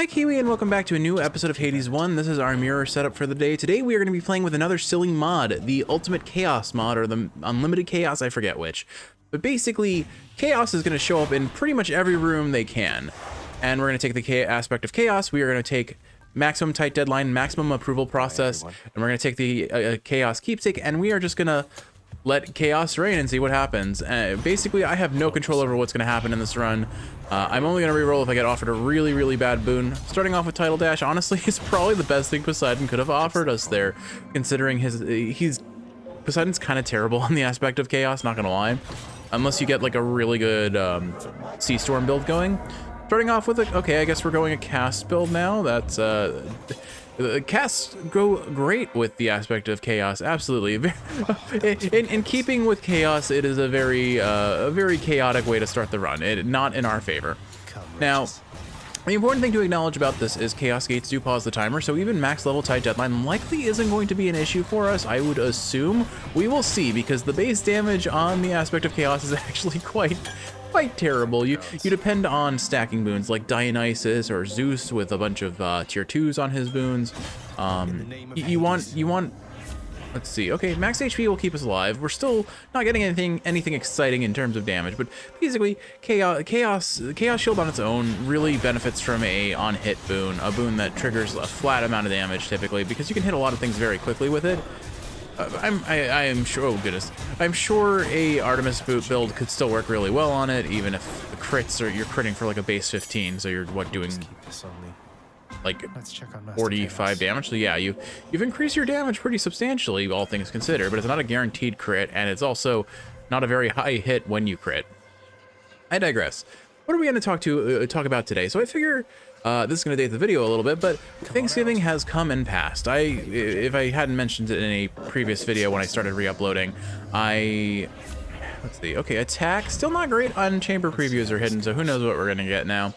Hi Kiwi, and welcome back to a new episode of Hades 1. This is our mirror setup for the day. Today we are going to be playing with another silly mod, the Ultimate Chaos mod, or the Unlimited Chaos, I forget which. But basically, Chaos is going to show up in pretty much every room they can. And we're going to take the aspect of Chaos, we are going to take maximum tight deadline, maximum approval process, and we're going to take the Chaos keepsake, and we are just going to let Chaos reign and see what happens. Basically, I have no control over what's going to happen in this run. I'm only going to reroll if I get offered a really, really bad boon. Starting off with Title Dash, honestly, is probably the best thing Poseidon could have offered us there, considering Poseidon's kind of terrible on the aspect of Chaos, not going to lie. Unless you get like a really good Sea Storm build going. Starting off with okay, I guess we're going a cast build now. That's casts go great with the aspect of Chaos, absolutely. In keeping with Chaos, it is a very chaotic way to start the run, not in our favor. Now, the important thing to acknowledge about this is Chaos Gates do pause the timer, so even max level tight deadline likely isn't going to be an issue for us, I would assume. We will see, because the base damage on the aspect of Chaos is actually quite terrible. You depend on stacking boons like Dionysus or Zeus with a bunch of tier 2s on his boons. You want let's see. Okay, max HP will keep us alive. We're still not getting anything exciting in terms of damage, but basically Chaos Shield on its own really benefits from a on hit boon, a boon that triggers a flat amount of damage typically, because you can hit a lot of things very quickly with it. I am sure, oh goodness, I'm sure a Artemis boot build could still work really well on it, even if the crits you're critting for like a base 15, so you're doing like 45 damage. So yeah, you've increased your damage pretty substantially, all things considered, but it's not a guaranteed crit, and it's also not a very high hit when you crit. I digress. What are we going to talk about today? So I figure this is going to date the video a little bit, but Thanksgiving has come and passed. If I hadn't mentioned it in a previous video when I started re-uploading, let's see. Okay, attack still not great on chamber previews are hidden, so who knows what we're going to get now.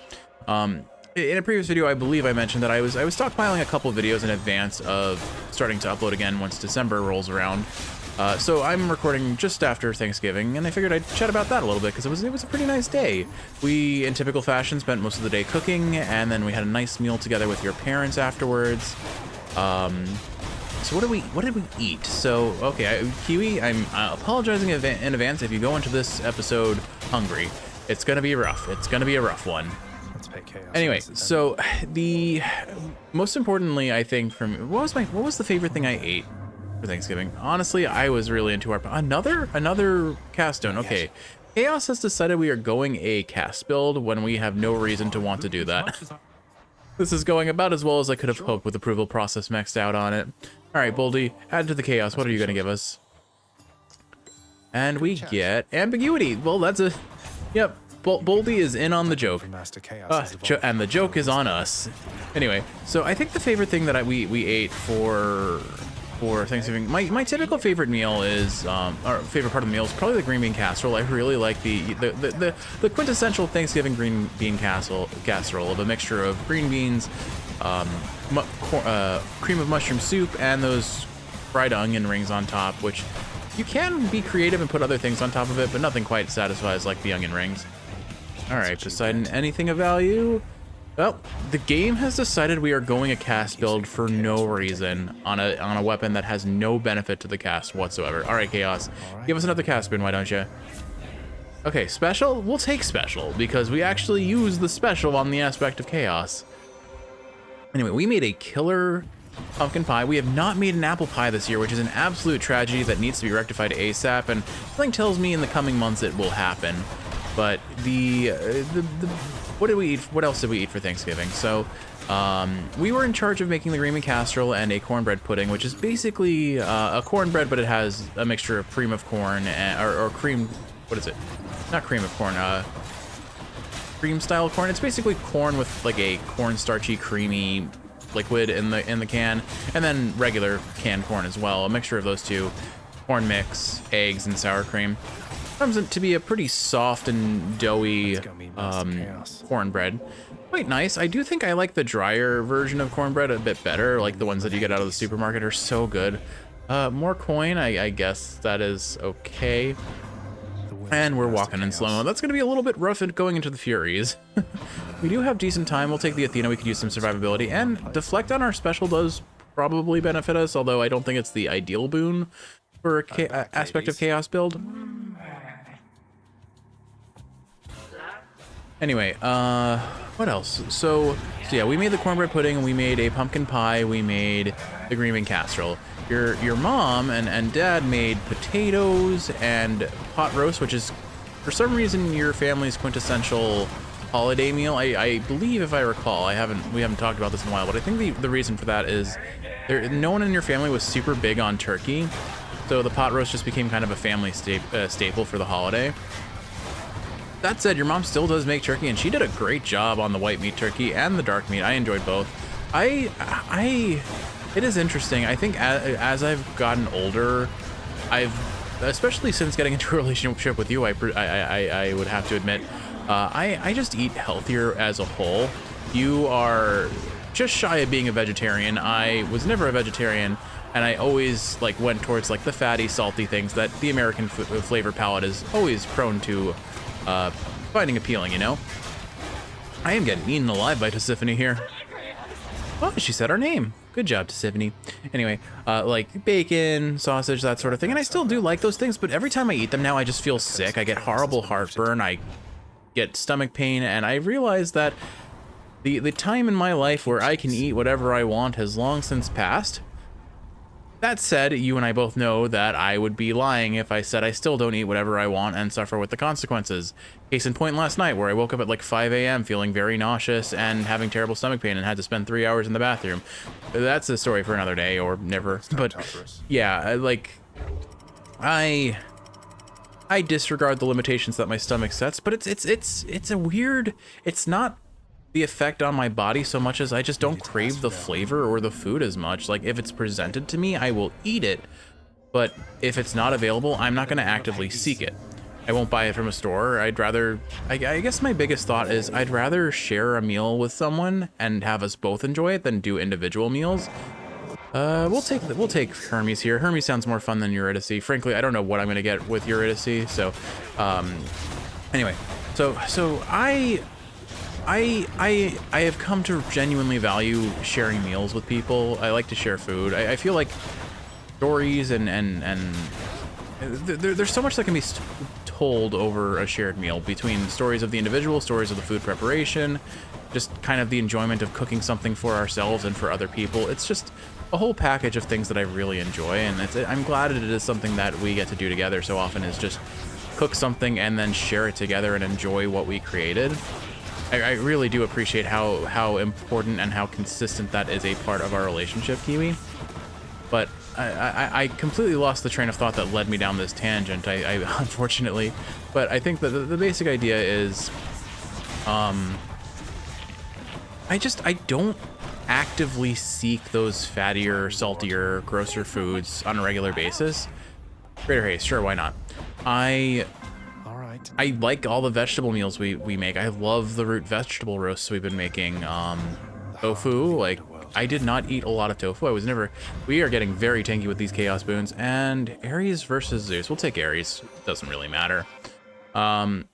In a previous video, I believe I mentioned that I was stockpiling a couple videos in advance of starting to upload again once December rolls around. So I'm recording just after Thanksgiving, and I figured I'd chat about that a little bit because it was a pretty nice day. We, in typical fashion, spent most of the day cooking, and then we had a nice meal together with your parents afterwards. So what did we eat? So okay, Kiwi, I'm apologizing in advance if you go into this episode hungry. It's gonna be rough. It's gonna be a rough one. Anyway, so the most importantly, I think, from what was the favorite thing I ate for Thanksgiving? Honestly, I was really into another cast stone. Okay, Chaos has decided we are going a cast build when we have no reason to want to do that. This is going about as well as I could have hoped with approval process maxed out on it. All right, Boldy, add to the Chaos. What are you going to give us? And we get ambiguity. Well, that's a, yep. Boldy is in on the joke, and the joke is on us. Anyway, so I think the favorite thing that we ate for Thanksgiving, my typical favorite meal is, or favorite part of the meal is probably the green bean casserole. I really like the quintessential Thanksgiving green bean casserole of a mixture of green beans, cream of mushroom soup, and those fried onion rings on top, which you can be creative and put other things on top of it, but nothing quite satisfies like the onion rings. All right, Poseidon, anything of value? Well, the game has decided we are going a cast build for no reason on a weapon that has no benefit to the cast whatsoever. All right, Chaos, give us another cast spin, why don't you? Okay, special? We'll take special because we actually use the special on the aspect of Chaos. Anyway, we made a killer pumpkin pie. We have not made an apple pie this year, which is an absolute tragedy that needs to be rectified ASAP, and something tells me in the coming months it will happen. But what did we eat? What else did we eat for Thanksgiving? So we were in charge of making the green bean casserole and a cornbread pudding, which is basically a cornbread, but it has a mixture of cream of corn or cream. What is it? Not cream of corn. Cream style corn. It's basically corn with like a cornstarchy, creamy liquid in the can, and then regular canned corn as well. A mixture of those two, corn mix, eggs, and sour cream. Comes to be a pretty soft and doughy cornbread. Quite nice. I do think I like the drier version of cornbread a bit better. Like the ones that you get out of the supermarket are so good. More coin, I guess that is okay. And we're walking in slow-mo. That's going to be a little bit rough at going into the Furies. We do have decent time. We'll take the Athena. We could use some survivability. And deflect on our special does probably benefit us, although I don't think it's the ideal boon for a aspect of chaos build. Anyway, what else? So yeah, we made the cornbread pudding, we made a pumpkin pie, we made the green bean casserole. Your mom and dad made potatoes and pot roast, which is for some reason your family's quintessential holiday meal. I believe, if I recall, we haven't talked about this in a while, but I think the reason for that is no one in your family was super big on turkey, so the pot roast just became kind of a family staple for the holiday. That said, your mom still does make turkey, and she did a great job on the white meat turkey and the dark meat. I enjoyed both. It is interesting. I think as I've gotten older, especially since getting into a relationship with you, I would have to admit, I just eat healthier as a whole. You are just shy of being a vegetarian. I was never a vegetarian, and I always went towards the fatty, salty things that the American flavor palette is always prone to finding appealing, you know? I am getting eaten alive by Tisiphone here. Oh, she said our name. Good job, Tisiphone. Anyway, like bacon, sausage, that sort of thing. And I still do like those things, but every time I eat them now, I just feel sick. I get horrible heartburn. I get stomach pain, and I realize that the time in my life where I can eat whatever I want has long since passed. That said, you and I both know that I would be lying if I said I still don't eat whatever I want and suffer with the consequences. Case in point last night, where I woke up at 5 a.m. feeling very nauseous and having terrible stomach pain and had to spend 3 hours in the bathroom. That's a story for another day or never. But yeah, I disregard the limitations that my stomach sets, but it's a weird, it's not the effect on my body so much as I just don't crave the flavor or the food as much. If it's presented to me, I will eat it, but if it's not available, I'm not going to actively seek it. I won't buy it from a store. I'd rather, I guess my biggest thought is I'd rather share a meal with someone and have us both enjoy it than do individual meals. We'll take Hermes here. Hermes sounds more fun than Eurydice. Frankly, I don't know what I'm going to get with Eurydice. So, anyway, so I have come to genuinely value sharing meals with people. I like to share food. I feel like stories and there's so much that can be told over a shared meal, between stories of the individual, stories of the food preparation, just kind of the enjoyment of cooking something for ourselves and for other people. It's just a whole package of things that I really enjoy, and I'm glad it is something that we get to do together so often, is just cook something and then share it together and enjoy what we created. I really do appreciate how important and how consistent that is a part of our relationship, Kiwi. But I completely lost the train of thought that led me down this tangent, I unfortunately. But I think that the basic idea is, I don't actively seek those fattier, saltier, grosser foods on a regular basis. Greater haste, sure, why not? I like all the vegetable meals we make. I love the root vegetable roasts we've been making. Tofu, I did not eat a lot of tofu. We are getting very tanky with these chaos boons. And Ares versus Zeus. We'll take Ares. Doesn't really matter. I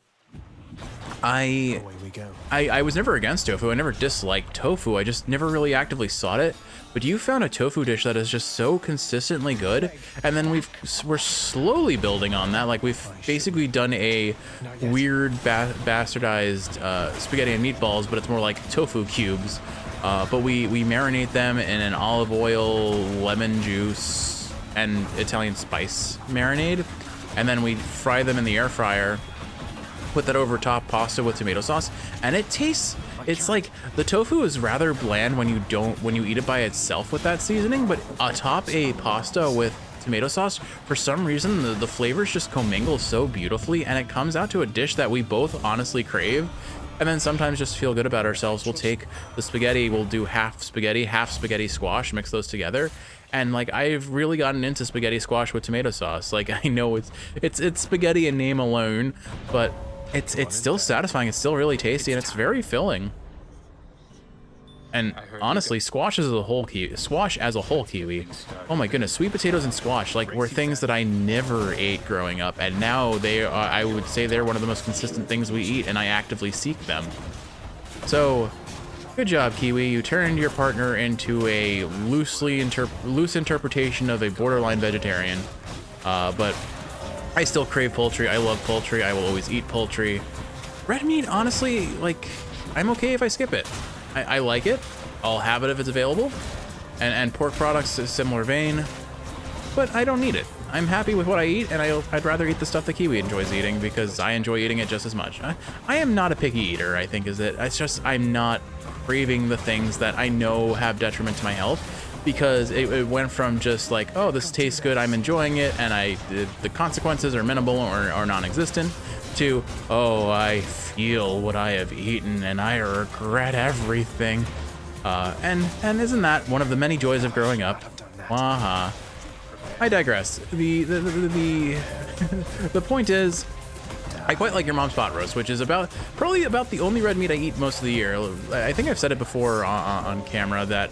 was never against tofu. I never disliked tofu. I just never really actively sought it. But you found a tofu dish that is just so consistently good, and then we're slowly building on that. We've basically done a weird bastardized spaghetti and meatballs, but it's more like tofu cubes. But we marinate them in an olive oil, lemon juice, and Italian spice marinade, and then we fry them in the air fryer. Put that over top pasta with tomato sauce, and it tastes, it's like the tofu is rather bland when you eat it by itself with that seasoning, but atop a pasta with tomato sauce, for some reason the flavors just commingle so beautifully, and it comes out to a dish that we both honestly crave. And then sometimes just feel good about ourselves. We'll take the spaghetti, we'll do half spaghetti squash, mix those together. And I've really gotten into spaghetti squash with tomato sauce. I know it's spaghetti in name alone, but it's still satisfying. It's still really tasty, and it's very filling. And honestly, squash as a whole kiwi. Oh my goodness, sweet potatoes and squash were things that I never ate growing up, and now they are, I would say they're one of the most consistent things we eat, and I actively seek them. So, good job, Kiwi. You turned your partner into a loose interpretation of a borderline vegetarian. But I still crave poultry. I love poultry. I will always eat poultry. Red meat, honestly, I'm okay if I skip it. I like it. I'll have it if it's available. And pork products is similar vein, but I don't need it. I'm happy with what I eat, and I'd rather eat the stuff that Kiwi enjoys eating because I enjoy eating it just as much. I am not a picky eater, I think is it. It's just I'm not craving the things that I know have detriment to my health, because it went from just oh, this tastes good, I'm enjoying it, and the consequences are minimal or non-existent, to, oh, I feel what I have eaten and I regret everything. And isn't that one of the many joys of growing up? I digress. The point is, I quite like your mom's pot roast, which is probably about the only red meat I eat most of the year. I think I've said it before on camera that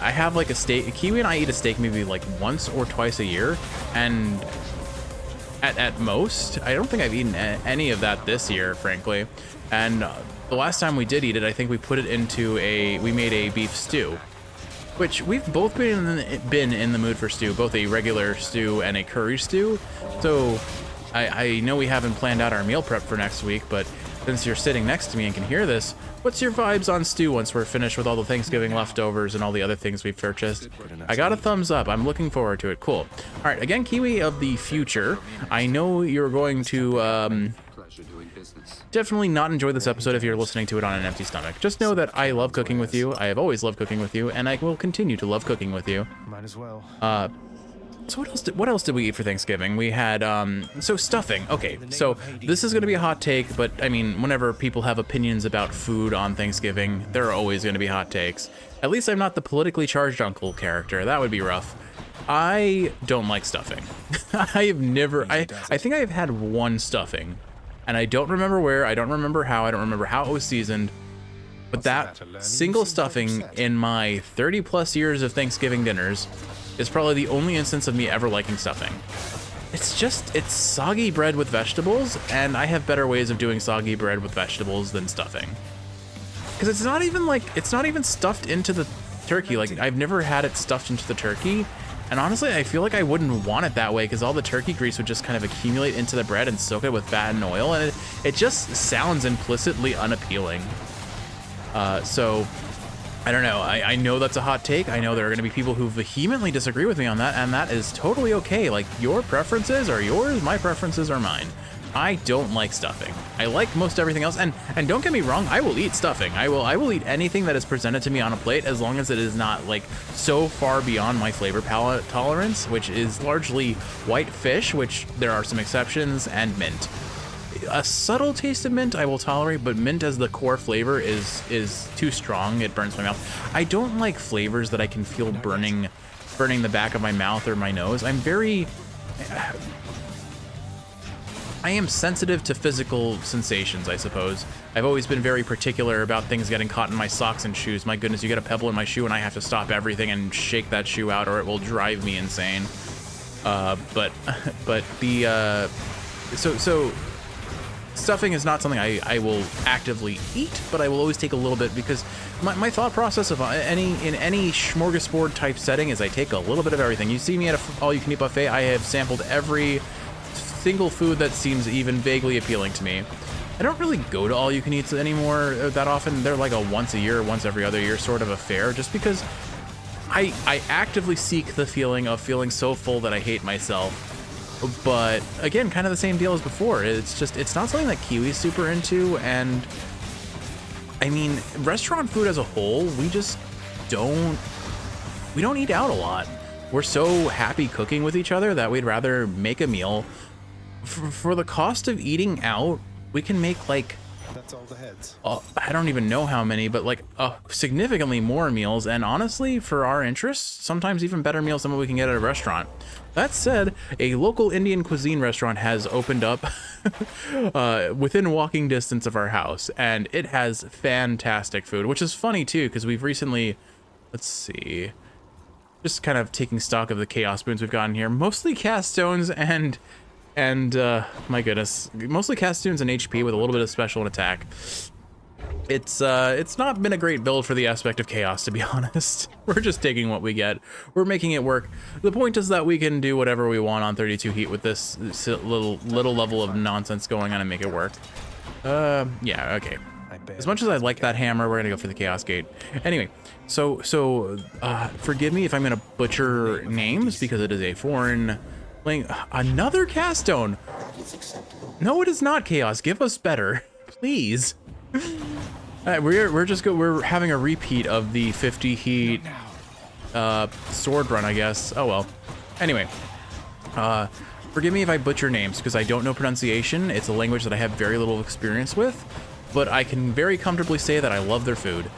I have a steak. Kiwi and I eat a steak maybe once or twice a year, and at most, I don't think I've eaten any of that this year, frankly. And the last time we did eat it, I think we put it into we made a beef stew, which we've both been in the mood for stew, both a regular stew and a curry stew. So I know we haven't planned out our meal prep for next week, but since you're sitting next to me and can hear this, what's your vibes on stew once we're finished with all the Thanksgiving leftovers and all the other things we've purchased? I got a thumbs up. I'm looking forward to it. Cool. All right, again, Kiwi of the future, I know you're going to definitely not enjoy this episode if you're listening to it on an empty stomach. Just know that I love cooking with you. I have always loved cooking with you, and I will continue to love cooking with you. Might as well. So what else did we eat for Thanksgiving? We had so stuffing. Okay, so this is gonna be a hot take, but I mean, whenever people have opinions about food on Thanksgiving, there are always gonna be hot takes. At least I'm not the politically charged uncle character. That would be rough. I don't like stuffing. I think I've had one stuffing, and I don't remember where, I don't remember how it was seasoned, but that single stuffing in my 30 plus years of Thanksgiving dinners is probably the only instance of me ever liking stuffing. It's soggy bread with vegetables, and I have better ways of doing soggy bread with vegetables than stuffing. Because it's not even stuffed into the turkey. I've never had it stuffed into the turkey, and honestly, I feel like I wouldn't want it that way because all the turkey grease would just kind of accumulate into the bread and soak it with fat and oil, and it just sounds implicitly unappealing. So I don't know. I know that's a hot take. I know there are going to be people who vehemently disagree with me on that, and that is totally okay. Your preferences are yours, my preferences are mine. I don't like stuffing. I like most everything else, and don't get me wrong, I will eat stuffing. I will eat anything that is presented to me on a plate as long as it is not so far beyond my flavor palate tolerance, which is largely white fish, which there are some exceptions, and mint. A subtle taste of mint I will tolerate, but mint as the core flavor is too strong. It burns my mouth. I don't like flavors that I can feel burning the back of my mouth or my nose. I am sensitive to physical sensations, I suppose. I've always been very particular about things getting caught in my socks and shoes. My goodness, you get a pebble in my shoe and I have to stop everything and shake that shoe out or it will drive me insane. So stuffing is not something I will actively eat, but I will always take a little bit because my thought process of in any smorgasbord type setting is I take a little bit of everything. You see me at an all-you-can-eat buffet, I have sampled every single food that seems even vaguely appealing to me. I don't really go to all-you-can-eats anymore that often. They're like a once a year, once every other year sort of affair, just because I actively seek the feeling of feeling so full that I hate myself. But again, kind of the same deal as before. It's not something that Kiwi's super into, and I mean, restaurant food as a whole, we don't eat out a lot. We're so happy cooking with each other that we'd rather make a meal. For the cost of eating out, we can make That's all the heads. I don't even know how many, but like significantly more meals, and honestly, for our interests, sometimes even better meals than what we can get at a restaurant. That said, a local Indian cuisine restaurant has opened up within walking distance of our house, and it has fantastic food, which is funny too, because we've recently, let's see, just kind of taking stock of the chaos boons we've gotten here, mostly cast stones and my goodness, mostly cast stones and HP with a little bit of special and attack. It's not been a great build for the aspect of chaos, to be honest. We're just taking what we get. We're making it work. The point is that we can do whatever we want on 32 heat with this little level of nonsense going on and make it work. Yeah, okay. As much as I like that hammer, we're gonna go for the chaos gate. Anyway, so forgive me if I'm gonna butcher names because it is a foreign thing. Another cast stone. No, it is not chaos. Give us better, please. We're having a repeat of the 50 heat sword run, I guess. Oh well. Anyway, forgive me if I butcher names because I don't know pronunciation. It's a language that I have very little experience with, but I can very comfortably say that I love their food.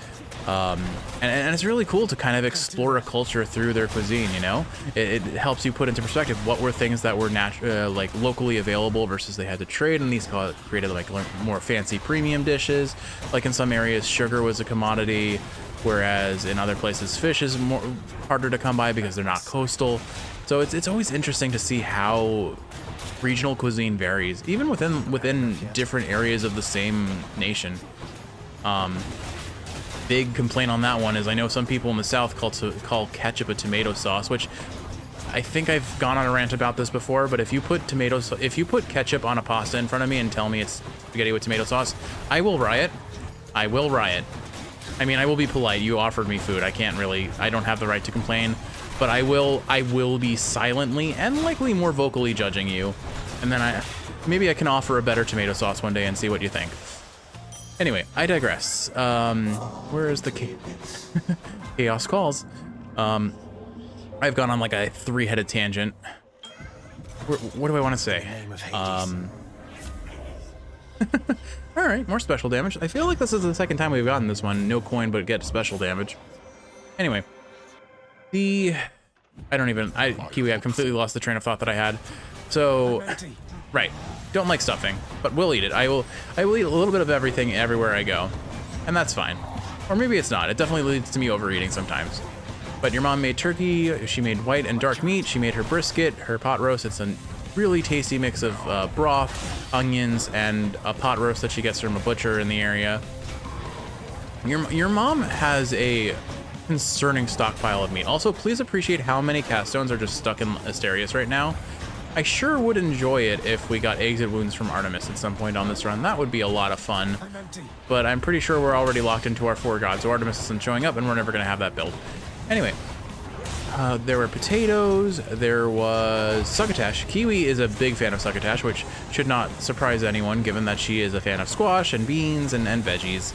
And it's really cool to kind of explore a culture through their cuisine, you know? It helps you put into perspective what were things that were like locally available versus they had to trade, and these created like more fancy premium dishes. Like in some areas, sugar was a commodity, whereas in other places, fish is harder to come by because they're not coastal. So it's always interesting to see how regional cuisine varies, even within different areas of the same nation. Big complaint on that one is I know some people in the South call ketchup a tomato sauce, which I think I've gone on a rant about this before, but if you put ketchup on a pasta in front of me and tell me it's spaghetti with tomato sauce, I will riot. I will riot. I mean, I will be polite. You offered me food. I don't have the right to complain, but I will be silently and likely more vocally judging you. And then maybe I can offer a better tomato sauce one day and see what you think. Anyway, I digress. Where is the chaos calls? I've gone on like a three-headed tangent. What do I want to say? All right, more special damage. I feel like this is the second time we've gotten this one. No coin, but get special damage. Anyway, Kiwi, I've completely lost the train of thought that I had. So, right. Don't like stuffing, but we'll eat it. I will eat a little bit of everything everywhere I go, and that's fine. Or maybe it's not. It definitely leads to me overeating sometimes. But your mom made turkey. She made white and dark meat. She made her brisket, her pot roast. It's a really tasty mix of broth, onions, and a pot roast that she gets from a butcher in the area. Your mom has a concerning stockpile of meat. Also, please appreciate how many cast stones are just stuck in Asterius right now. I sure would enjoy it if we got exit wounds from Artemis at some point on this run. That would be a lot of fun. But I'm pretty sure we're already locked into our 4 gods, so Artemis isn't showing up, and we're never going to have that build. Anyway, there were potatoes. There was succotash. Kiwi is a big fan of succotash, which should not surprise anyone, given that she is a fan of squash and beans and veggies.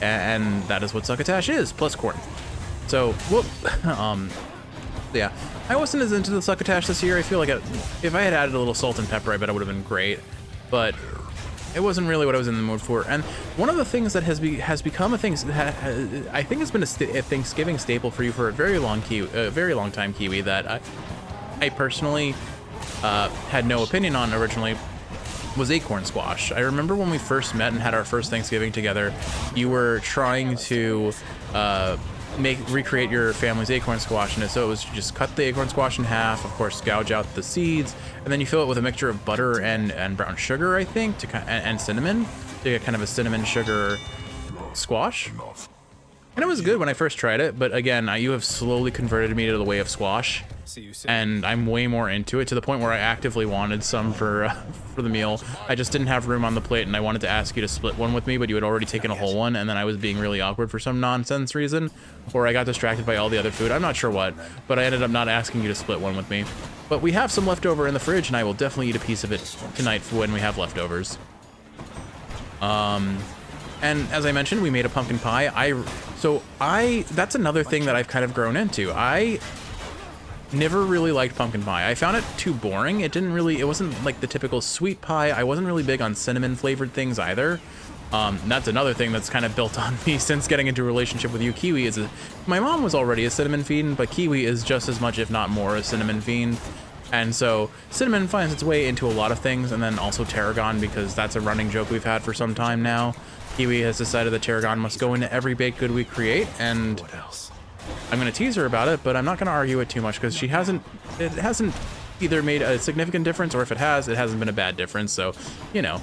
And that is what succotash is, plus corn. So, whoop. Yeah, I wasn't as into the succotash this year. I feel like if I had added a little salt and pepper, I bet it would have been great. But it wasn't really what I was in the mood for. And one of the things that has become a thing, I think has been a Thanksgiving staple for you for a very long time, Kiwi, that I personally had no opinion on originally, was acorn squash. I remember when we first met and had our first Thanksgiving together, you were trying to recreate your family's acorn squash, and so it was just cut the acorn squash in half, of course gouge out the seeds, and then you fill it with a mixture of butter and brown sugar, I think, and cinnamon to get kind of a cinnamon sugar squash. And it was good when I first tried it, but again, you have slowly converted me to the way of squash, and I'm way more into it, to the point where I actively wanted some for the meal. I just didn't have room on the plate, and I wanted to ask you to split one with me, but you had already taken a whole one, and then I was being really awkward for some nonsense reason, or I got distracted by all the other food. I'm not sure what, but I ended up not asking you to split one with me. But we have some left over in the fridge, and I will definitely eat a piece of it tonight for when we have leftovers. And as I mentioned, we made a pumpkin pie. That's another thing that I've kind of grown into. I never really liked pumpkin pie. I found it too boring. It wasn't like the typical sweet pie. I wasn't really big on cinnamon flavored things either. That's another thing that's kind of built on me since getting into a relationship with you, Kiwi, is my mom was already a cinnamon fiend, but Kiwi is just as much, if not more, a cinnamon fiend. And so cinnamon finds its way into a lot of things, and then also tarragon, because that's a running joke we've had for some time now. Kiwi has decided that tarragon must go into every baked good we create, and What else? I'm going to tease her about it, but I'm not going to argue it too much, because it hasn't either made a significant difference, or if it has, it hasn't been a bad difference. So, you know,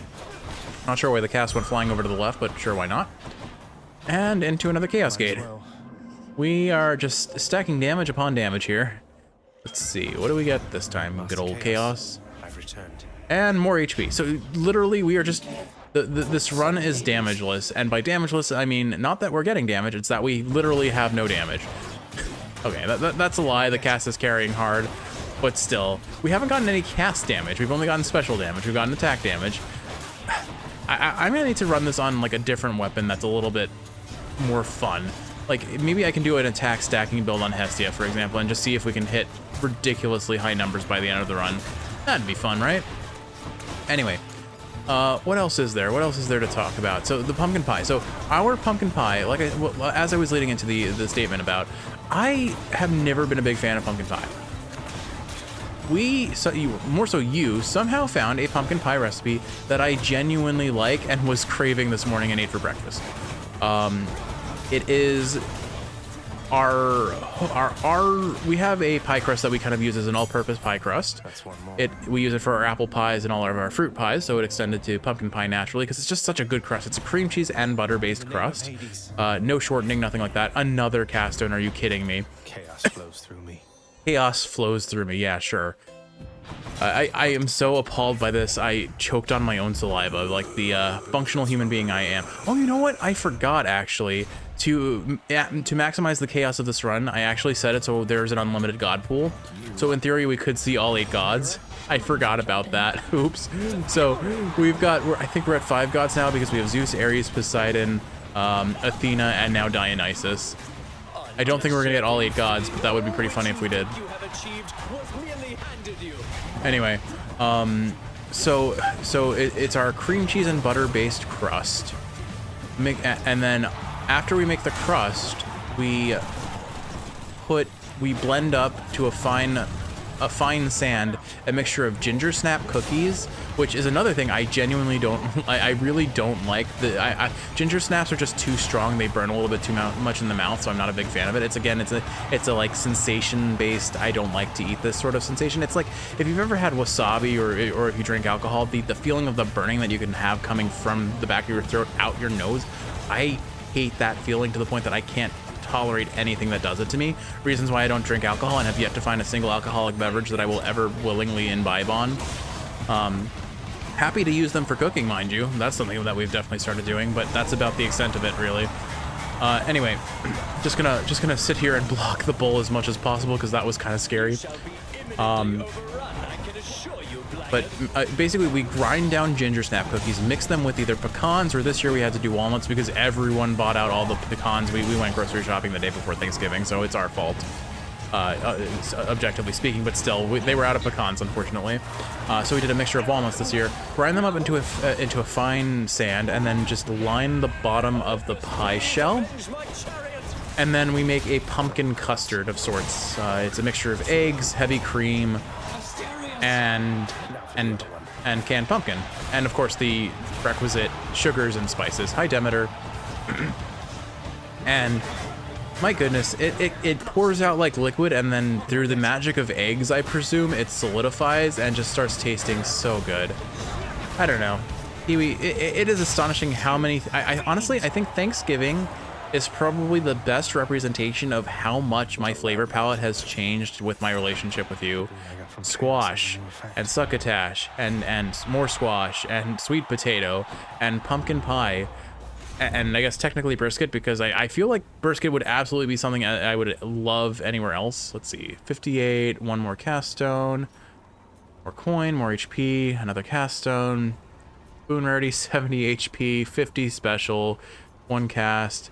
not sure why the cast went flying over to the left, but sure, why not? And into another Chaos Gate. We are just stacking damage upon damage here. Let's see, what do we get this time? Good old Chaos. I've returned. And more HP. So literally we are just, this run is damageless. And by damageless, I mean, not that we're getting damage, it's that we literally have no damage. Okay, that's a lie, the cast is carrying hard. But still, we haven't gotten any cast damage. We've only gotten special damage. We've gotten attack damage. I'm gonna need to run this on like a different weapon that's a little bit more fun. Like maybe I can do an attack stacking build on Hestia, for example, and just see if we can hit ridiculously high numbers by the end of the run. That'd be fun, right? Anyway, what else is there? What else is there to talk about? So the pumpkin pie. So our pumpkin pie, like as I was leading into the statement about, I have never been a big fan of pumpkin pie. More so you, somehow found a pumpkin pie recipe that I genuinely like and was craving this morning and ate for breakfast. It is we have a pie crust that we kind of use as an all-purpose pie crust. That's one more. We use it for our apple pies and all of our fruit pies, so it extended to pumpkin pie naturally because it's just such a good crust. It's a cream cheese and butter-based crust. No shortening, nothing like that. Another cast stone, are you kidding me? Chaos flows through me. Chaos flows through me, yeah, sure. I am so appalled by this, I choked on my own saliva, like the functional human being I am. Oh, you know what? I forgot, actually. To maximize the chaos of this run, I actually set it so there's an unlimited god pool. So in theory, we could see all 8 gods. I forgot about that. Oops. So I think we're at 5 gods now because we have Zeus, Ares, Poseidon, Athena, and now Dionysus. I don't think we're gonna get all 8 gods, but that would be pretty funny if we did. Anyway, so it's our cream cheese and butter based crust. And then after we make the crust, we blend up to a fine sand a mixture of ginger snap cookies, which is another thing I genuinely I really don't like. Ginger snaps are just too strong. They burn a little bit too much in the mouth, so I'm not a big fan of it. It's a like sensation based. I don't like to eat this sort of sensation. It's like if you've ever had wasabi or if you drink alcohol, the feeling of the burning that you can have coming from the back of your throat out your nose. I hate that feeling to the point that I can't tolerate anything that does it to me. Reasons why I don't drink alcohol and have yet to find a single alcoholic beverage that I will ever willingly imbibe on. Happy to use them for cooking, mind you. That's something that we've definitely started doing, but that's about the extent of it, really. Anyway, just gonna sit here and block the bowl as much as possible because that was kind of scary. But basically, we grind down ginger snap cookies, mix them with either pecans, or this year we had to do walnuts because everyone bought out all the pecans. We went grocery shopping the day before Thanksgiving, so it's our fault, objectively speaking, but still, they were out of pecans, unfortunately. So we did a mixture of walnuts this year, grind them up into a fine sand, and then just line the bottom of the pie shell. And then we make a pumpkin custard of sorts. It's a mixture of eggs, heavy cream, and canned pumpkin, and of course the requisite sugars and spices. Hi, Demeter. And my goodness, it pours out like liquid, and then through the magic of eggs, I presume, it solidifies and just starts tasting so good. I don't know. Kiwi, it is astonishing how many. I honestly, I think Thanksgiving is probably the best representation of how much my flavor palette has changed with my relationship with you. Squash and succotash and more squash and sweet potato and pumpkin pie and I guess technically brisket, because I feel like brisket would absolutely be something I would love anywhere else. Let's see, 58, one more cast stone, more coin, more HP, another cast stone, boon rarity 70 HP, 50 special, 1 cast.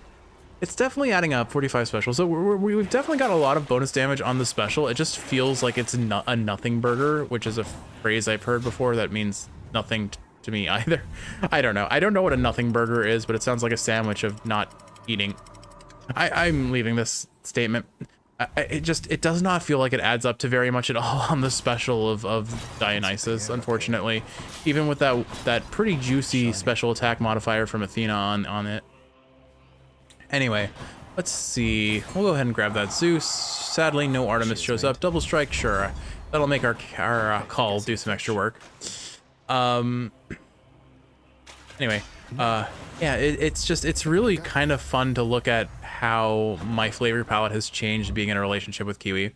It's definitely adding up, 45 special. So we've definitely got a lot of bonus damage on the special. It just feels like it's a nothing burger, which is a phrase I've heard before that means nothing to me either. I don't know. I don't know what a nothing burger is, but it sounds like a sandwich of not eating. I'm leaving this statement. It does not feel like it adds up to very much at all on the special of Dionysus, unfortunately. Even with that pretty juicy special attack modifier from Athena on it. Anyway, let's see. We'll go ahead and grab that Zeus. Sadly, no Artemis shows up. Double strike, sure. That'll make our call do some extra work. Anyway, yeah, it's really kind of fun to look at how my flavor palette has changed being in a relationship with Kiwi. I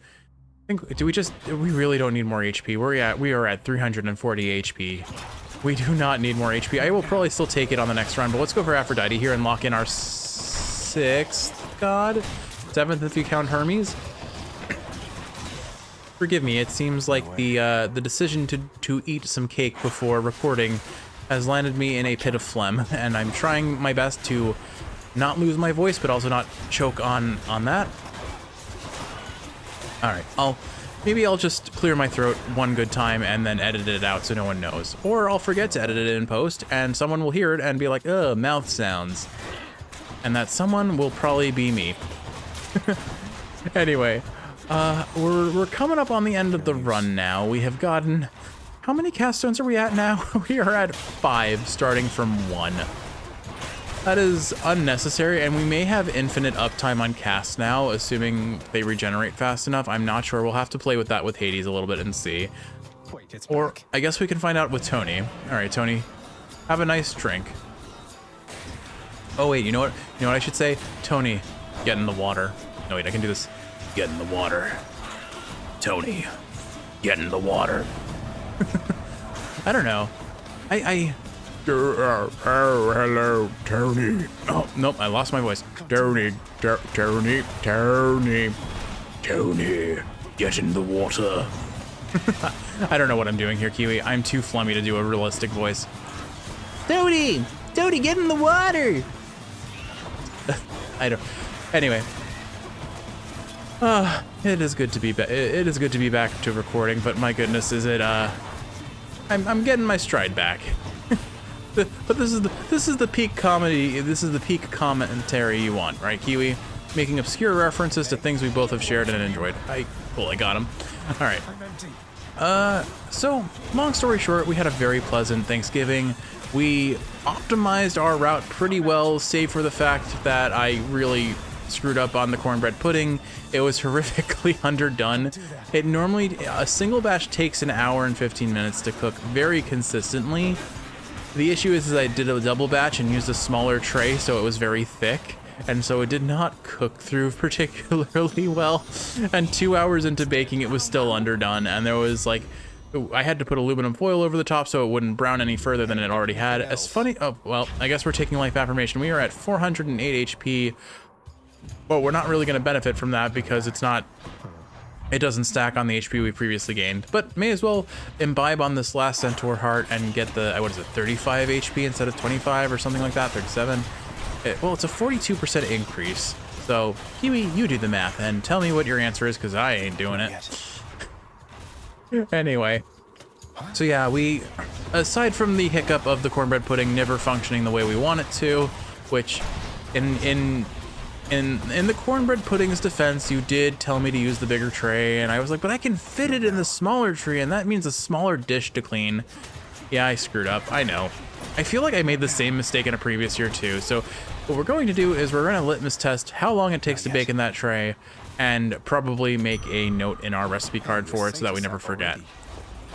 think, we really don't need more HP. We are at 340 HP. We do not need more HP. I will probably still take it on the next run, but let's go for Aphrodite here and lock in our 6th god, 7th if you count Hermes. Forgive me, it seems like the decision to eat some cake before recording has landed me in a pit of phlegm, and I'm trying my best to not lose my voice, but also not choke on that. All right, maybe I'll just clear my throat one good time and then edit it out so no one knows. Or I'll forget to edit it in post and someone will hear it and be like, ugh, mouth sounds. And that someone will probably be me. Anyway, we're coming up on the end of the run now. We have gotten, how many cast stones are we at now? We are at 5, starting from 1. That is unnecessary, and we may have infinite uptime on casts now, assuming they regenerate fast enough. I'm not sure. We'll have to play with that with Hades a little bit and see. Wait, it's Or back. I guess we can find out with Tony. All right, Tony, have a nice drink. Oh wait, you know what? You know what I should say? Tony, get in the water. No wait, I can do this. Get in the water. Tony, get in the water. I don't know. Oh, hello, Tony. Oh, nope, I lost my voice. Tony, Tony, get in the water. I don't know what I'm doing here, Kiwi. I'm too flummy to do a realistic voice. Tony, get in the water. I don't. Anyway, it is good to be back. It is good to be back to recording, but my goodness, is it? I'm getting my stride back. But this is the peak comedy. This is the peak commentary you want, right, Kiwi? Making obscure references to things we both have shared and enjoyed. Cool, I got him. All right. So long story short, we had a very pleasant Thanksgiving. We optimized our route pretty well, save for the fact that I really screwed up on the cornbread pudding. It was horrifically underdone. It normally, a single batch takes an hour and 15 minutes to cook very consistently. The issue is I did a double batch and used a smaller tray, so it was very thick, and so it did not cook through particularly well. And 2 hours into baking, it was still underdone, and there was like, I had to put aluminum foil over the top so it wouldn't brown any further than it already had. As funny, oh, well, I guess we're taking life affirmation. We are at 408 HP, but we're not really going to benefit from that because it doesn't stack on the HP we previously gained, but may as well imbibe on this last Centaur heart and get the, what is it, 35 HP instead of 25 or something like that, 37. Well, it's a 42% increase. So, Kiwi, you do the math and tell me what your answer is, because I ain't doing it. Anyway, so yeah, we, aside from the hiccup of the cornbread pudding never functioning the way we want it to, which in the cornbread pudding's defense, you did tell me to use the bigger tray, and I was like, but I can fit it in the smaller tray, and that means a smaller dish to clean. Yeah, I screwed up, I know. I feel like I made the same mistake in a previous year too, so what we're going to do is we're going to litmus test how long it takes to bake in that tray, and probably make a note in our recipe card for it so that we never forget.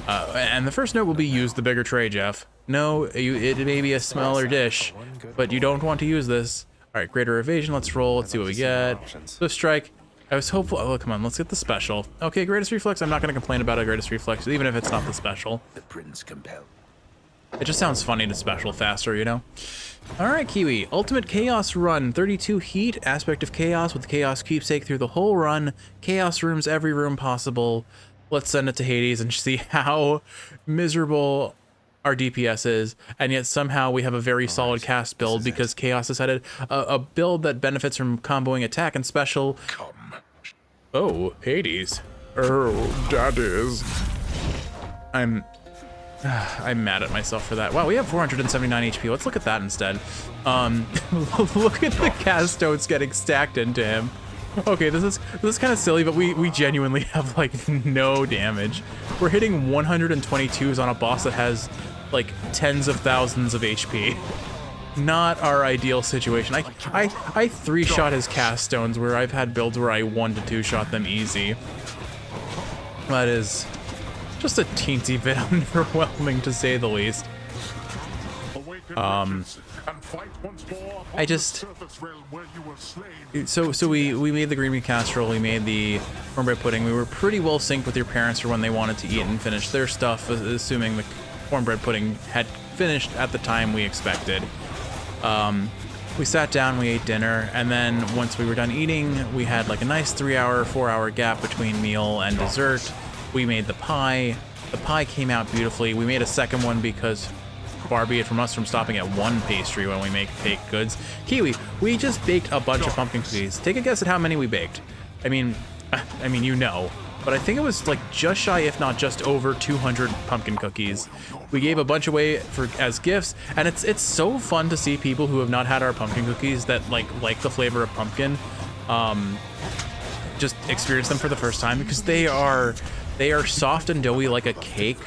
And the first note will be use the bigger tray, Jeff. No, it may be a smaller dish, but you don't want to use this. All right, greater evasion, let's roll, let's see what we get. Swift strike, I was hopeful, oh, come on, let's get the special. Okay, greatest reflex, I'm not gonna complain about a greatest reflex, even if it's not the special. The prince compelled. It just sounds funny to special faster, you know? All right, Kiwi, ultimate chaos run, 32 heat, aspect of chaos with chaos keepsake through the whole run, chaos rooms, every room possible. Let's send it to Hades and see how miserable our DPS is, and yet somehow we have a very solid cast build because Chaos decided a build that benefits from comboing attack and special. Come. Oh, Hades. Oh, that is. I'm mad at myself for that. Wow, we have 479 HP. Let's look at that instead. Look at the cast stones getting stacked into him. Okay, this is kind of silly, but we genuinely have like no damage. We're hitting 122s on a boss that has like tens of thousands of HP. Not our ideal situation. I 3-shot his cast stones where I've had builds where I 1 to 2-shot them easy. That is just a teensy bit underwhelming to say the least. I just so we made the green bean casserole, we made the cornbread pudding. We were pretty well synced with your parents for when they wanted to eat and finish their stuff, assuming the cornbread pudding had finished at the time we expected. We sat down, we ate dinner, and then once we were done eating, we had like a nice 3-hour, 4-hour gap between meal and dessert. We made the pie. The pie came out beautifully. We made a second one because far be it from us from stopping at one pastry when we make baked goods. Kiwi, we just baked a bunch of pumpkin cookies. Take a guess at how many we baked. I mean, you know, but I think it was like just shy, if not just over 200 pumpkin cookies. We gave a bunch away as gifts, and it's so fun to see people who have not had our pumpkin cookies that like the flavor of pumpkin, just experience them for the first time, because they are soft and doughy like a cake,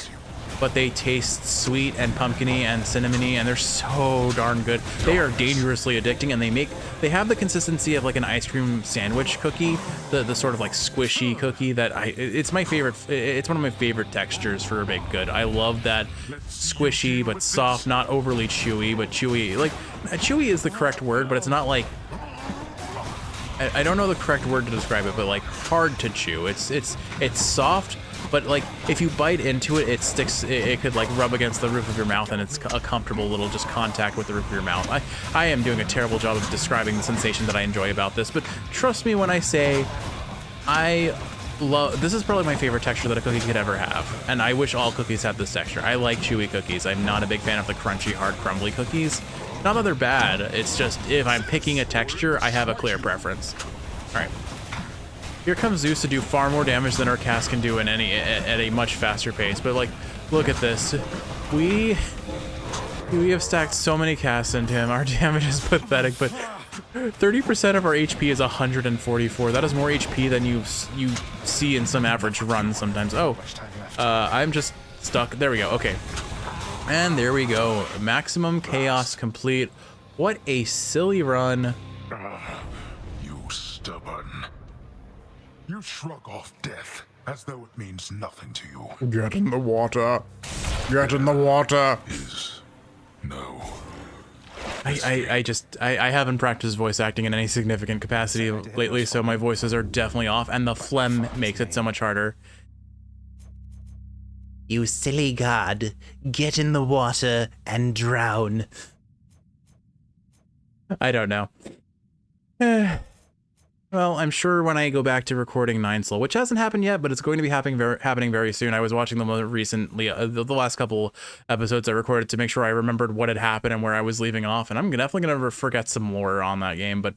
but they taste sweet and pumpkiny and cinnamony, and they're so darn good. They are dangerously addicting, and they have the consistency of like an ice cream sandwich cookie, the sort of like squishy cookie that it's my favorite. It's one of my favorite textures for a baked good. I love that squishy but soft, not overly chewy, but chewy. Like chewy is the correct word, but it's not like, I don't know the correct word to describe it, but like hard to chew. It's soft, but like if you bite into it, it sticks. It could like rub against the roof of your mouth, and it's a comfortable little just contact with the roof of your mouth. I am doing a terrible job of describing the sensation that I enjoy about this, but trust me when I say this is probably my favorite texture that a cookie could ever have, and I wish all cookies had this texture. I like chewy cookies. I'm not a big fan of the crunchy, hard, crumbly cookies. Not that they're bad, it's just if I'm picking a texture, I have a clear preference. All right. Here comes Zeus to do far more damage than our cast can do at a much faster pace. But like, look at this. We have stacked so many casts into him. Our damage is pathetic, but 30% of our HP is 144. That is more HP than you see in some average runs sometimes. Oh, I'm just stuck. There we go. Okay. And there we go. Maximum chaos complete. What a silly run. You stubborn. You shrug off death as though it means nothing to you. Get in the water. Get in the water. No. I haven't practiced voice acting in any significant capacity lately, so my voices are definitely off, and the phlegm makes it so much harder. You silly god, get in the water and drown. I don't know. Well, I'm sure when I go back to recording 9 Slow, which hasn't happened yet, but it's going to be happening very soon. I was watching them recently, the last couple episodes I recorded to make sure I remembered what had happened and where I was leaving off, and I'm definitely going to forget some more on that game, but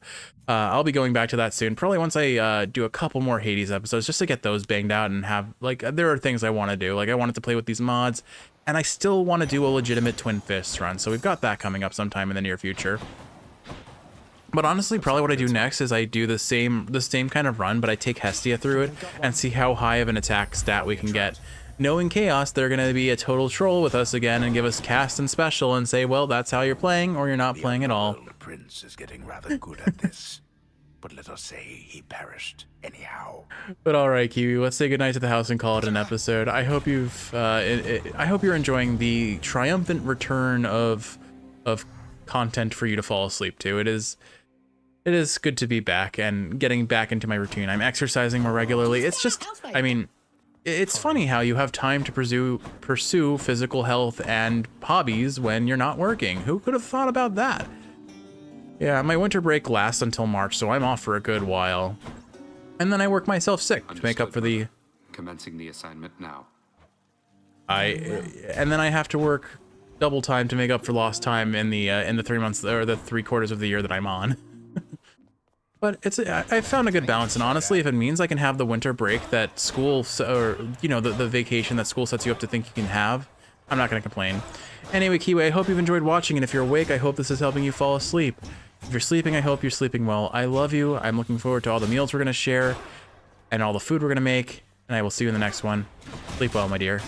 I'll be going back to that soon, probably once I do a couple more Hades episodes, just to get those banged out and have, like, there are things I want to do. Like, I wanted to play with these mods, and I still want to do a legitimate Twin Fists run, so we've got that coming up sometime in the near future. But honestly, probably what I do next is I do the same kind of run, but I take Hestia through it and see how high of an attack stat we can get. Knowing Chaos, they're going to be a total troll with us again and give us cast and special and say, well, that's how you're playing, or you're not playing at all. The prince is getting rather good at this, but let us say he perished anyhow. But all right, Kiwi, let's say goodnight to the house and call it an episode. I hope I hope you're enjoying the triumphant return of content for you to fall asleep to. It is good to be back and getting back into my routine. I'm exercising more regularly. It's just, I mean, it's funny how you have time to pursue physical health and hobbies when you're not working. Who could have thought about that? Yeah, my winter break lasts until March, so I'm off for a good while. And then I work myself sick to make up for the... Commencing the assignment now. And then I have to work double time to make up for lost time in the 3 months or the 3/4 of the year that I'm on. But I found a good balance, and honestly, if it means I can have the winter break that school, or you know, the vacation that school sets you up to think you can have, I'm not gonna complain. Anyway, Kiwi, I hope you've enjoyed watching, and if you're awake, I hope this is helping you fall asleep. If you're sleeping, I hope you're sleeping well. I love you. I'm looking forward to all the meals we're gonna share, and all the food we're gonna make, and I will see you in the next one. Sleep well, my dear.